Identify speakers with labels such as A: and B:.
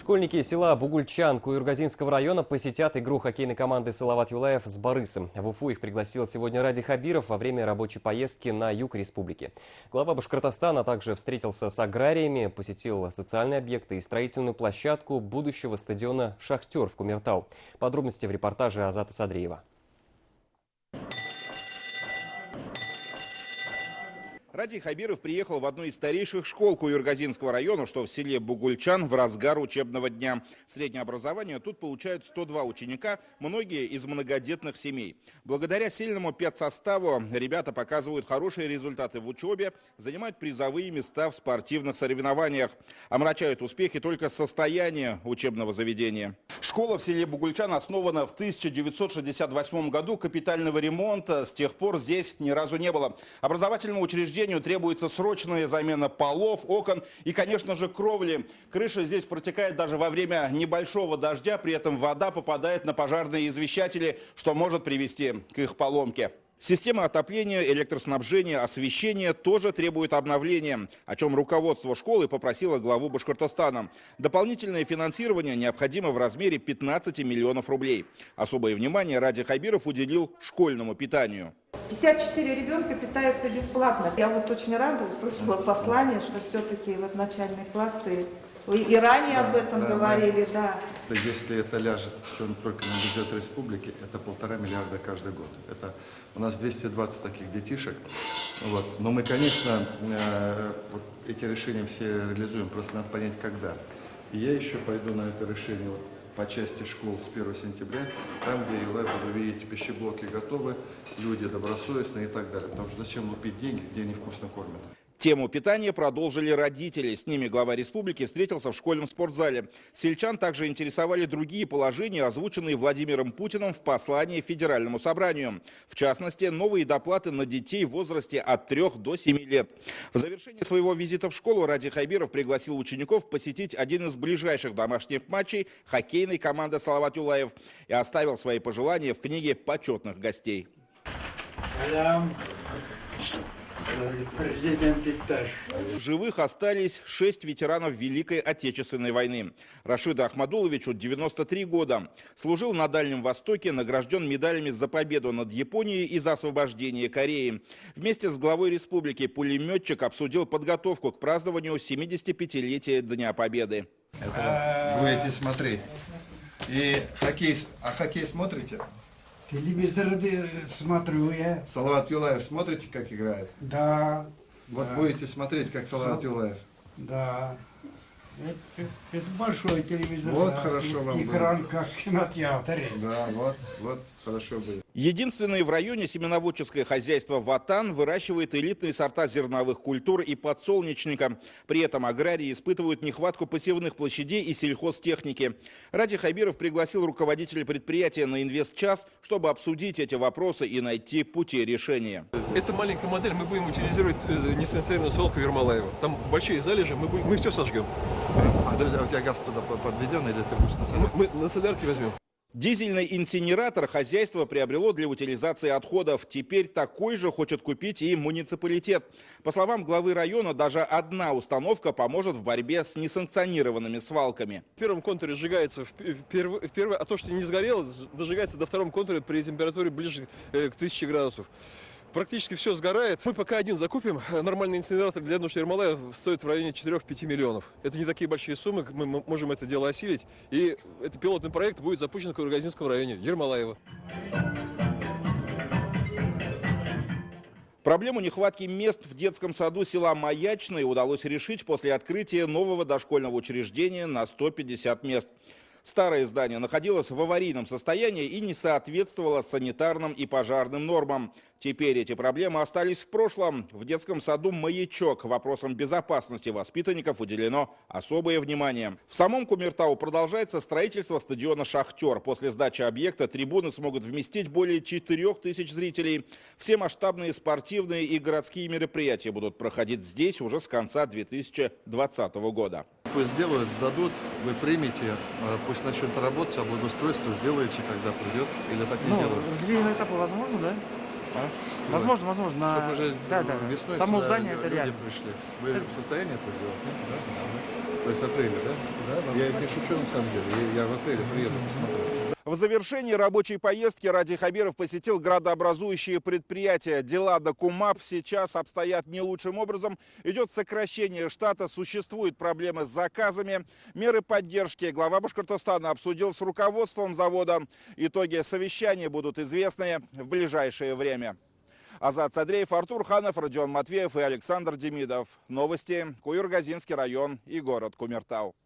A: Школьники села Бугульчан Куюргазинского района посетят игру хоккейной команды «Салават Юлаев» с Борисом. В Уфу их пригласил сегодня Ради Хабиров во время рабочей поездки на юг республики. Глава Башкортостана также встретился с аграриями, посетил социальные объекты и строительную площадку будущего стадиона «Шахтер» в Кумертау. Подробности в репортаже Азата Садриева.
B: Ради Хабиров приехал в одну из старейших школ Куюргазинского района, что в селе Бугульчан, в разгар учебного дня. Среднее образование тут получают 102 ученика, многие из многодетных семей. Благодаря сильному педсоставу ребята показывают хорошие результаты в учебе, занимают призовые места в спортивных соревнованиях. Омрачают успехи только состояние учебного заведения. Школа в селе Бугульчан основана в 1968 году. Капитального ремонта с тех пор здесь ни разу не было. Образовательному учреждению требуется срочная замена полов, окон и, конечно же, кровли. Крыша здесь протекает даже во время небольшого дождя, при этом вода попадает на пожарные извещатели, что может привести к их поломке. Система отопления, электроснабжения, освещения тоже требует обновления, о чем руководство школы попросило главу Башкортостана. Дополнительное финансирование необходимо в размере 15 миллионов рублей. Особое внимание Ради Хабиров уделил школьному питанию.
C: 54 ребенка питаются бесплатно. Я вот очень рада, услышала послание, что все-таки вот начальные классы, вы и ранее об этом говорили, да.
D: Если это ляжет все только на бюджет республики, это 1,5 миллиарда каждый год. Это у нас 220 таких детишек. Вот. Но мы, конечно, вот эти решения все реализуем, просто надо понять, когда. И я еще пойду на это решение вот, по части школ с 1 сентября, там, где Юлаев, вы видите, пищеблоки готовы, люди добросовестные и так далее. Потому что зачем лупить деньги, где они вкусно кормят?
B: Тему питания продолжили родители. С ними глава республики встретился в школьном спортзале. Сельчан также интересовали другие положения, озвученные Владимиром Путиным в послании Федеральному собранию. В частности, новые доплаты на детей в возрасте от 3 до 7 лет. В завершении своего визита в школу Ради Хабиров пригласил учеников посетить один из ближайших домашних матчей хоккейной команды «Салават Юлаев» и оставил свои пожелания в книге почетных гостей. В живых остались 6 ветеранов Великой Отечественной войны. Рашиду Ахмадуловичу 93 года. Служил на Дальнем Востоке, награжден медалями за победу над Японией и за освобождение Кореи. Вместе с главой республики пулеметчик обсудил подготовку к празднованию 75-летия Дня Победы.
D: Это будете смотреть. И хоккей смотрите?
E: Телевизор смотрю я.
D: Салават Юлаев смотрите, как играет?
E: Да.
D: Вот
E: да.
D: будете смотреть, как Салават Юлаев?
E: Да. Это большой телевизор.
D: Вот
E: да.
D: хорошо вам
E: экран
D: будет.
E: как в кинотеатре.
D: Да, вот хорошо будет.
B: Единственное в районе семеноводческое хозяйство «Ватан» выращивает элитные сорта зерновых культур и подсолнечника. При этом аграрии испытывают нехватку посевных площадей и сельхозтехники. Ради Хабиров пригласил руководителя предприятия на инвестчас, чтобы обсудить эти вопросы и найти пути решения.
F: Это маленькая модель, мы будем утилизировать несанкционированную свалку Ермолаева. Там большие залежи, мы все сожгем.
D: А у тебя газ туда подведен или ты будешь на солярке?
F: Мы на солярке возьмем.
B: Дизельный инсинератор хозяйство приобрело для утилизации отходов. Теперь такой же хочет купить и муниципалитет. По словам главы района, даже одна установка поможет в борьбе с несанкционированными свалками.
F: В первом контуре сжигается а то, что не сгорело, дожигается до втором контуре при температуре ближе к 1000 градусов. Практически все сгорает. Мы пока один закупим. Нормальный инсинератор для нужд Ермолаев стоит в районе 4-5 миллионов. Это не такие большие суммы, мы можем это дело осилить. И этот пилотный проект будет запущен в Куюргазинском районе Ермолаева.
B: Проблему нехватки мест в детском саду села Маячное удалось решить после открытия нового дошкольного учреждения на 150 мест. Старое здание находилось в аварийном состоянии и не соответствовало санитарным и пожарным нормам. Теперь эти проблемы остались в прошлом. В детском саду «Маячок» вопросам безопасности воспитанников уделено особое внимание. В самом Кумертау продолжается строительство стадиона «Шахтер». После сдачи объекта трибуны смогут вместить более 4000 зрителей. Все масштабные спортивные и городские мероприятия будут проходить здесь уже с конца 2020 года.
D: Пусть сделают, сдадут, вы примете, пусть начнет работать, а благоустройство сделаете, когда придет, или так не делают?
G: Разделение этапа возможно, да? Возможно.
D: Чтобы уже
G: Да.
D: весной
G: Само
D: сюда
G: здание это
D: люди
G: реально.
D: пришли. Вы в состоянии это сделать? Нет? Да? То есть апреля, да? Я не шучу на самом деле. Я в апреле приеду, посмотрю.
B: В завершении рабочей поездки Ради Хабиров посетил градообразующие предприятия. Дела Докумап сейчас обстоят не лучшим образом. Идет сокращение штата, существуют проблемы с заказами. Меры поддержки глава Башкортостана обсудил с руководством завода. Итоги совещания будут известны в ближайшее время. Азат Садреев, Артур Ханов, Родион Матвеев и Александр Демидов. Новости. Куюргазинский район и город Кумертау.